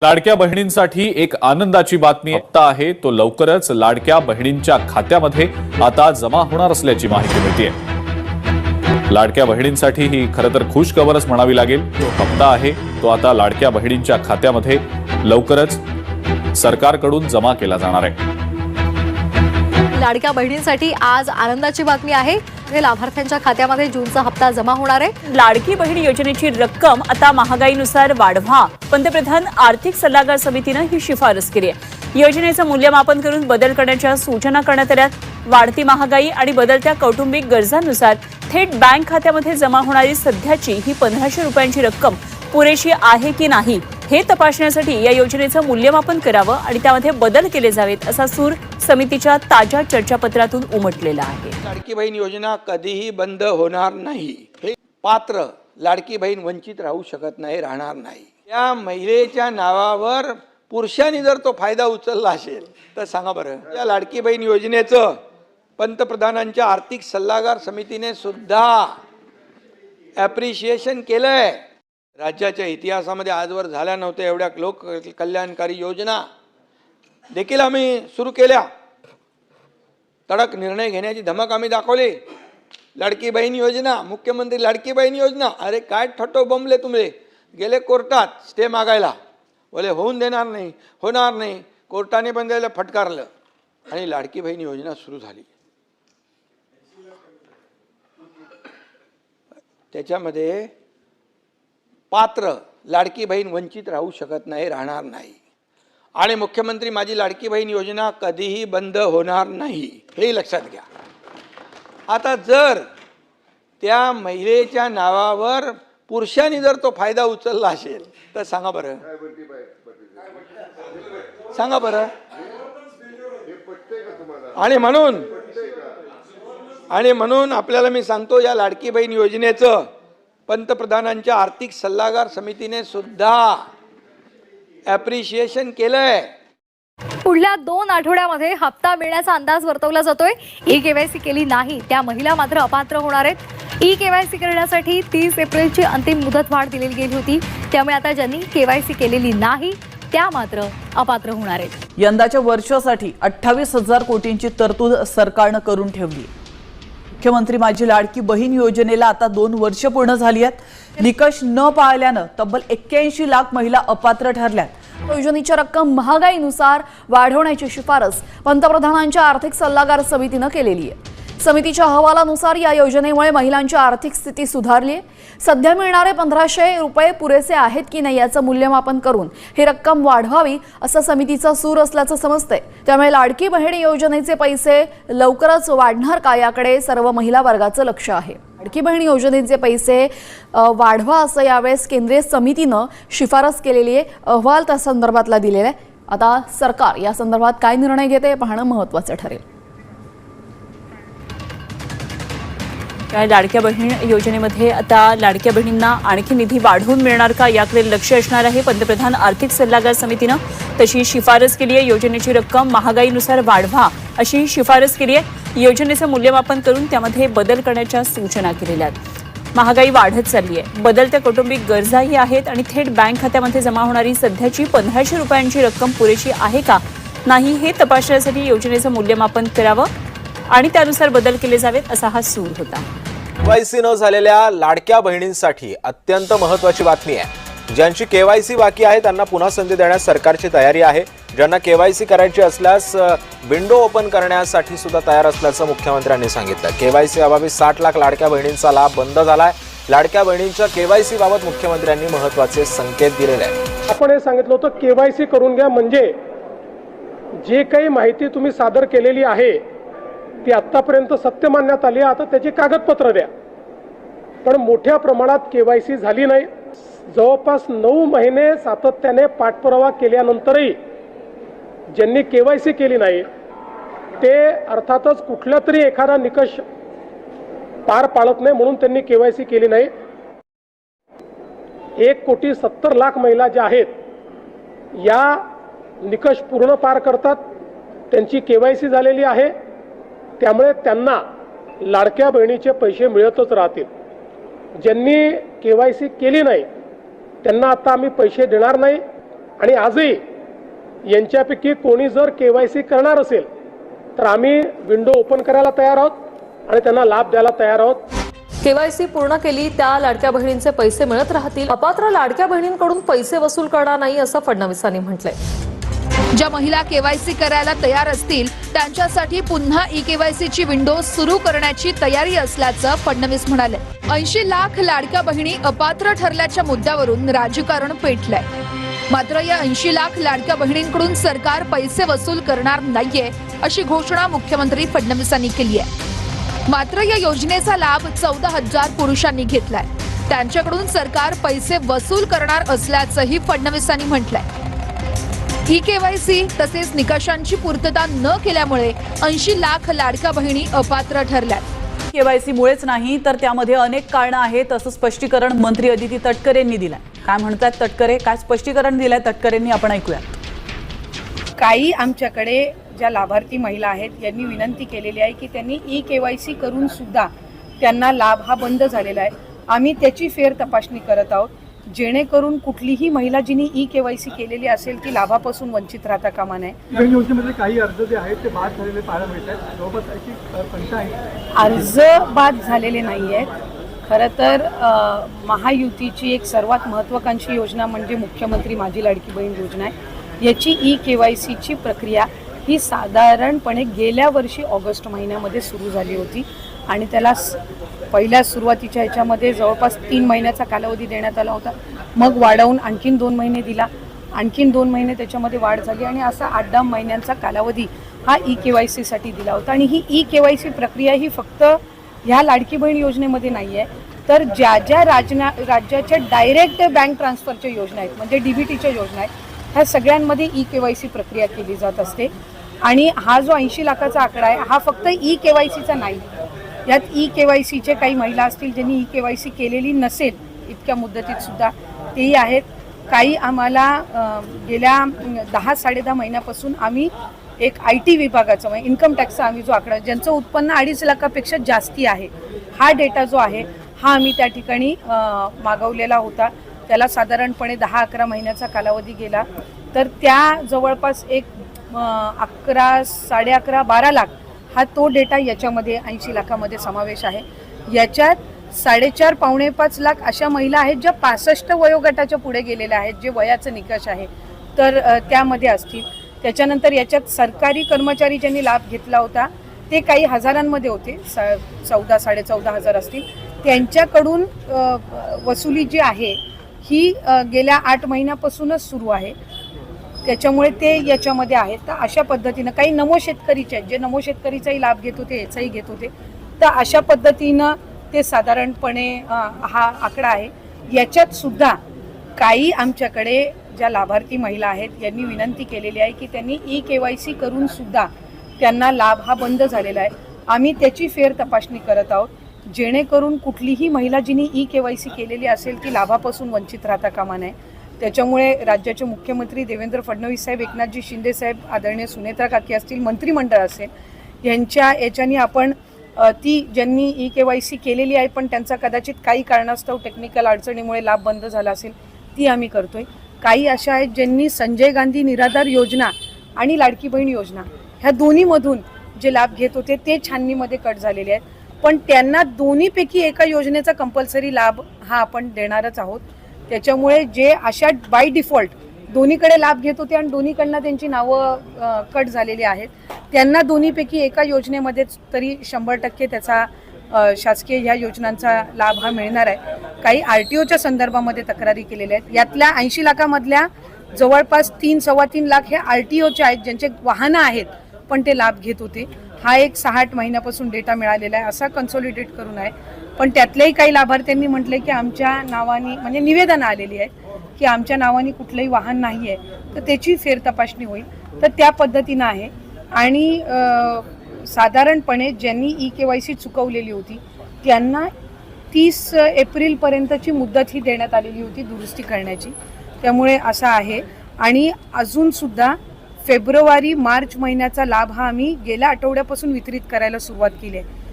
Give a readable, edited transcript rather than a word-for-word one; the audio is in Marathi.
लाडक्या बहिणींसाठी एक आनंदाची बातमी हप्ता आहे तो लवकरच लाडक्या बहिणींच्या खात्यामध्ये आता जमा होणार असल्याची माहिती मिळते। लाडक्या बहिणींसाठी ही खरं तर खुश खबरच म्हणावी लागेल। तो हप्ता आहे तो आता लाडक्या बहिणींच्या खात्यामध्ये लवकरच सरकारकडून जमा केला जाणार आहे। लाडक्या बहिणींसाठी आज आनंदाची बातमी आहे। लाभार्थ्यांच्या खात्यामध्ये जूनचा हप्ता जमा होणार आहे। लाडकी बहीण योजनेची रक्कम आता महागाईनुसार वाढवा पंतप्रधान आर्थिक सल्लागार समितीने ही शिफारस केली आहे। योजनेचं मूल्यमापन करून बदल करण्याच्या सूचना करण्यात आल्यात। वाढती महागाई आणि बदलत्या कौटुंबिक गरजांनुसार थेट बँक खात्यामध्ये जमा होणारी सध्याची ही 1500 रुपयांची रक्कम पुरेशी आहे की नाही हे तपासण्यासाठी या योजनेचं मूल्यमापन करावं आणि त्यामध्ये बदल केले जावेत असा सूर समितीच्या ताज्या चर्चापत्रातून उमटलेला आहे। लाडकी बहीण योजना कधीही बंद होणार नाही। हे पात्र लाडकी बहीण वंचित राहू शकत नाही, राहणार नाही। या महिलेच्या नावावर पुरुषांनी जर तो फायदा उचलला असेल तर सांगा बरं, या लाडकी बहीण योजनेचं पंतप्रधानांच्या आर्थिक सल्लागार समितीने सुद्धा ॲप्रिशिएशन केलंय। राज्याच्या इतिहासामध्ये आजवर झाल्या नव्हत्या एवढ्या लोक कल्याणकारी योजना देखील आम्ही सुरू केल्या। तडक निर्णय घेण्याची धमक आम्ही दाखवली। लाडकी बहीण योजना, मुख्यमंत्री लाडकी बहीण योजना, अरे काय ठटो बमले तुम्ही, गेले कोर्टात स्टे मागायला, बोले होऊन देणार नाही, होणार नाही, कोर्टाने पण त्याला फटकारलं आणि लाडकी बहीण योजना सुरू झाली। त्याच्यामध्ये पात्र लाडकी बहीण वंचित राहू शकत नाही, राहणार नाही आणि मुख्यमंत्री माझी लाडकी बहीण योजना कधीही बंद होणार नाही हे लक्षात घ्या। आता जर त्या महिलेच्या नावावर पुरुषांनी जर तो फायदा उचलला असेल तर सांगा बरं, सांगा बरं। आणि म्हणून आपल्याला मी सांगतो, या लाडकी बहीण योजनेचं पंतप्रधानांच्या आर्थिक सल्लागार समितीने सुद्धा ॲप्रिशिएशन केलंय। पुढल्या 2 आठवड्यामध्ये हप्ता मिळण्याचा अंदाज वर्तवला जातोय। ई-केवायसी केली नाही त्या महिला मात्र अपात्र होणार आहेत। ई-केवायसी करण्यासाठी 30 एप्रिलची अंतिम मुदतवाढ दिली गेली होती, त्यामुळे आता ज्यांनी केवायसी केलेली नाही त्या मात्र अपात्र होणार आहेत। यंदाच्या वर्षासाठी 28,000 कोटींची तरतूद सरकारने करून ठेवली। मुख्यमंत्री माझी लाडकी बहीण योजनेला आता 2 वर्ष पूर्ण झाली आहेत। निकष न पाळल्यानं तब्बल 81 लाख महिला अपात्र ठरल्यात। योजनेची रक्कम महागाईनुसार वाढवण्याची शिफारस पंतप्रधानांच्या आर्थिक सल्लागार समितीने केलेली आहे। समितीच्या अहवालानुसार या योजनेमुळे महिलांची आर्थिक स्थिती सुधारली आहे। सध्या मिळणारे 1500 रुपये पुरेसे आहेत की नाही याचं मूल्यमापन करून ही रक्कम वाढवावी असं समितीचा सूर असल्याचं समजतंय। त्यामुळे लाडकी बहीण योजनेचे पैसे लवकरच वाढणार का याकडे सर्व महिला वर्गाचं लक्ष आहे। लाडकी बहीण योजनेचे पैसे वाढवा असं यावेळेस केंद्रीय समितीनं शिफारस केलेली आहे। अहवाल त्या संदर्भातला दिलेला आहे। आता सरकार या संदर्भात काय निर्णय घेते हे पाहणं महत्त्वाचं ठरेल। लाडक्या बहीण योजनेमध्ये आता लाडक्या बहिणींना आणखी निधी वाढवून मिळणार का याकडे लक्ष असणार आहे। पंतप्रधान आर्थिक सल्लागार समितीने तशी शिफारस केली आहे। योजनेची रक्कम महागाईनुसार वाढवा अशी शिफारस केली आहे। योजनेचं मूल्यमापन करून त्यामध्ये बदल करण्याच्या सूचना केलेल्या आहेत। महागाई वाढत चालली आहे, बदलत्या कौटुंबिक गरजाही आहेत आणि थेट बँक खात्यामध्ये जमा होणारी सध्याची 1500 रुपयांची रक्कम पुरेशी आहे का नाही हे तपासण्यासाठी योजनेचं मूल्यमापन करावं आणि त्यानुसार बदल केले जावेत असा हा सूर होता। केवायसी न झालेल्या लाडक्या बहिणींसाठी अत्यंत महत्त्वाची बातमी आहे। ज्यांची केवायसी बाकी आहे त्यांना पुन्हा संधी देण्यास सरकारची तयारी आहे। ज्यांना केवायसी करायची असल्यास विंडो ओपन करण्यासाठी सुद्धा तयार असल्याचं मुख्यमंत्र्यांनी सांगितलं। केवायसी अभावी 60 लाख लाडक्या बहिणींचा लाभ बंद झालाय। लाडक्या बहिणींच्या केवायसी बाबत मुख्यमंत्र्यांनी महत्त्वाचे संकेत दिलेले आहेत। आपण हे सांगितलं होतं केवायसी करून घ्या, म्हणजे जे काही माहिती तुम्ही सादर केलेली आहे ती आतापर्यंत सत्य मानण्यात आली, आता त्याची कागदपत्र द्या। पण मोठ्या प्रमाणात केवायसी झाली नाही। जवळपास 9 महिने सातत्याने पाठपुरावा केल्यानंतरही ज्यांनी केवायसी केली नाही ते अर्थातच कुठला तरी एखादा निकष पार पाडत नाही म्हणून त्यांनी केवायसी केली नाही। 1,70,00,000 महिला ज्या आहेत या निकष पूर्ण पार करतात, त्यांची केवायसी झालेली आहे, त्यामुळे त्यांना लाडक्या बहिणीचे पैसे मिळतच राहतील। ज्यांनी केवायसी केली नाही त्यांना आता आम्ही पैसे देणार नाही। आणि आजही यांच्यापैकी कोणी जर KYC करणार असेल तर आम्ही विंडो ओपन करायला तयार आहोत आणि त्यांना लाभ द्यायला तयार आहोत. केवायसी पूर्ण केली त्या लाडक्या बहिणींचे पैसे मिळत राहतील. अपात्र लाडक्या बहिणींकडून पैसे वसूल करणार नाही असं फडणवीसांनी म्हटलंय. ज्या महिला केवायसी करायला तयार असतील त्यांच्यासाठी पुन्हा केवायसी ची विंडो सुरू करण्याची तयारी असल्याचं फडणवीस म्हणाले. 80 लाख लाडक्या बहिणी अपात्र ठरल्याच्या मुद्द्यावरून राजकारण पेटलंय. मात्र या 80 लाख लाडक्या बहिणींकडून सरकार पैसे वसूल करणार नाहीये अशी घोषणा मुख्यमंत्री फडणवीसांनी केली आहे. मात्र या योजनेचा लाभ 14,000 पुरुषांनी घेतलाय. त्यांच्याकडून सरकार पैसे वसूल करणार असल्याचंही फडणवीसांनी म्हटलंय. केवायसी तसेच निकषांची पूर्तता न केल्यामुळे 80 लाख लाडक्या बहिणी अपात्र ठरल्यात. KYC मुळेच नाही तर त्यामध्ये अनेक कारणं आहेत असं स्पष्टीकरण मंत्री अदिती तटकरे यांनी दिलंय. काय म्हणतात तटकरे, काय स्पष्टीकरण दिलंय तटकरेंनी, आपण ऐकूया. काही आमच्याकडे ज्या लाभार्थी महिला आहेत यांनी विनंती केलेली आहे की त्यांनी KYC करून सुद्धा त्यांना लाभ हा बंद झालेला आहे. आम्ही त्याची फेर तपासणी करत आहोत जेणेकरून कुठलीही महिला जिने KYC केलेली असेल ती लाभापासून वंचित राहता कामा नये. योजनेमध्ये काही अर्ज जे आहेत ते बाद झालेले पाहायला मिळतात. जवळपास अशी संख्या आहे. अर्ज बाद झालेले नाही आहेत. खरं तर महायुतीची एक सर्वात महत्त्वाकांक्षी योजना म्हणजे मुख्यमंत्री माझी लाडकी बहीण योजना आहे. याची KYC ची प्रक्रिया ही साधारणपणे गेल्या वर्षी ऑगस्ट महिन्यामध्ये सुरू झाली होती आणि त्याला पहिल्या सुरुवातीच्या ह्याच्यामध्ये जवळपास 3 महिन्याचा कालावधी देण्यात आला होता. मग वाढवून आणखीन 2 महिने दिला, आणखीन 2 महिने त्याच्यामध्ये वाढ झाली आणि असा 8-10 महिन्यांचा कालावधी हा KYC साठी दिला होता. आणि ही KYC प्रक्रिया ही फक्त ह्या लाडकी बहीण योजनेमध्ये नाही आहे, तर ज्या ज्या राज्याच्या डायरेक्ट बँक ट्रान्सफरच्या योजना आहेत म्हणजे DBTच्या योजना आहेत ह्या सगळ्यांमध्ये KYC प्रक्रिया केली जात असते. आणि हा जो 80 लाखाचा आकडा आहे हा फक्त KYCचा नाही. यात KYCचे काही महिला असतील ज्यांनी KYC केलेली नसेल इतक्या मुदतीत सुद्धा तेही आहेत. काही आम्हाला गेल्या 10-10.5 महिन्यापासून आम्ही एक IT विभागाचा म्हणजे इन्कम टॅक्सचा आम्ही जो आकडा ज्यांचं उत्पन्न 2.5 लाखापेक्षा जास्ती आहे हा डेटा जो आहे हा आम्ही त्या ठिकाणी मागवलेला होता. त्याला साधारणपणे 10-11 महिन्याचा कालावधी गेला तर त्या जवळपास एक 11, 11.5, 12 लाख हा तो डेटा याच्यामध्ये 80 लाखामध्ये समावेश आहे. याच्यात 4.5-5 लाख अशा महिला आहेत ज्या 65 वयोगटाच्या पुढे गेलेल्या आहेत जे वयाचं निकष आहे तर त्यामध्ये असतील. त्याच्यानंतर याच्यात सरकारी कर्मचारी ज्यांनी लाभ घेतला होता ते काही हजारांमध्ये होते, 14,000-14,500 असतील. त्यांच्याकडून वसुली जी आहे ही गेल्या 8 महिन्यापासूनच सुरू आहे त्याच्यामुळे ते याच्यामध्ये आहेत. तर अशा पद्धतीनं काही नमो शेतकरीचे आहेत जे नमो शेतकरीचाही लाभ घेत होते याचाही घेत होते. तर अशा पद्धतीनं ते साधारणपणे हा आकडा आहे. याच्यात सुद्धा काही आमच्याकडे ज्या लाभार्थी महिला आहेत यांनी विनंती केलेली आहे की त्यांनी KYC करून सुद्धा त्यांना लाभ हा बंद झालेला आहे. आम्ही त्याची फेर तपासणी करत आहोत जेणेकरून कुठलीही महिला जिने KYC केलेली असेल ती लाभापासून वंचित राहता कामा नये. त्याच्यामुळे राज्याचे मुख्यमंत्री देवेंद्र फडणवीस साहेब, एकनाथजी शिंदे साहेब, आदरणीय सुनेत्रा काकी असतील, मंत्रिमंडळ असेल यांच्या याच्यानी आपण ती ज्यांनी KYC केलेली आहे पण त्यांचा कदाचित काही कारणास्तव टेक्निकल अडचणीमुळे लाभ बंद झाला असेल ती आम्ही करतोय. काही अशा आहेत ज्यांनी संजय गांधी निराधार योजना आणि लाडकी बहीण योजना ह्या दोन्हीमधून जे लाभ घेत होते ते छाननीमध्ये कट झालेले आहेत. पण त्यांना दोन्हीपैकी एका योजनेचा कंपल्सरी लाभ हा आपण देणारच आहोत. त्याच्यामुळे जे अशा बाय डिफॉल्ट दोन्हीकडे लाभ घेत होते आणि दोन्हीकडनं त्यांची नावं कट झालेली आहेत त्यांना दोन्हीपैकी एका योजनेमध्येच तरी 100% त्याचा शासकीय ह्या योजनांचा लाभ हा मिळणार आहे. काही RTOच्या संदर्भामध्ये तक्रारी केलेल्या आहेत. यातल्या 80 लाखामधल्या जवळपास 3-3.25 लाख हे RTOचे आहेत ज्यांचे वाहनं आहेत पण ते लाभ घेत होते. हा एक 6-8 महिन्यापासून डेटा मिळालेला आहे असा कन्सॉलिडेट करून आहे. पण त्यातल्याही काही लाभार्थ्यांनी म्हटले की आमच्या नावाने म्हणजे निवेदनं आलेली आहेत की आमच्या नावाने कुठलंही वाहन नाही आहे तर त्याची फेर तपासणी होईल. तर त्या पद्धतीनं आहे. आणि साधारणपणे ज्यांनी KYC चुकवलेली होती त्यांना 30 एप्रिलपर्यंतची मुदत ही देण्यात आलेली होती दुरुस्ती करण्याची. त्यामुळे असं आहे. आणि अजूनसुद्धा फेब्रुवारी-मार्च महिन्याचा लाभ हा आम्ही गेल्या आठवड्यापासून वितरित करायला सुरुवात केली आहे.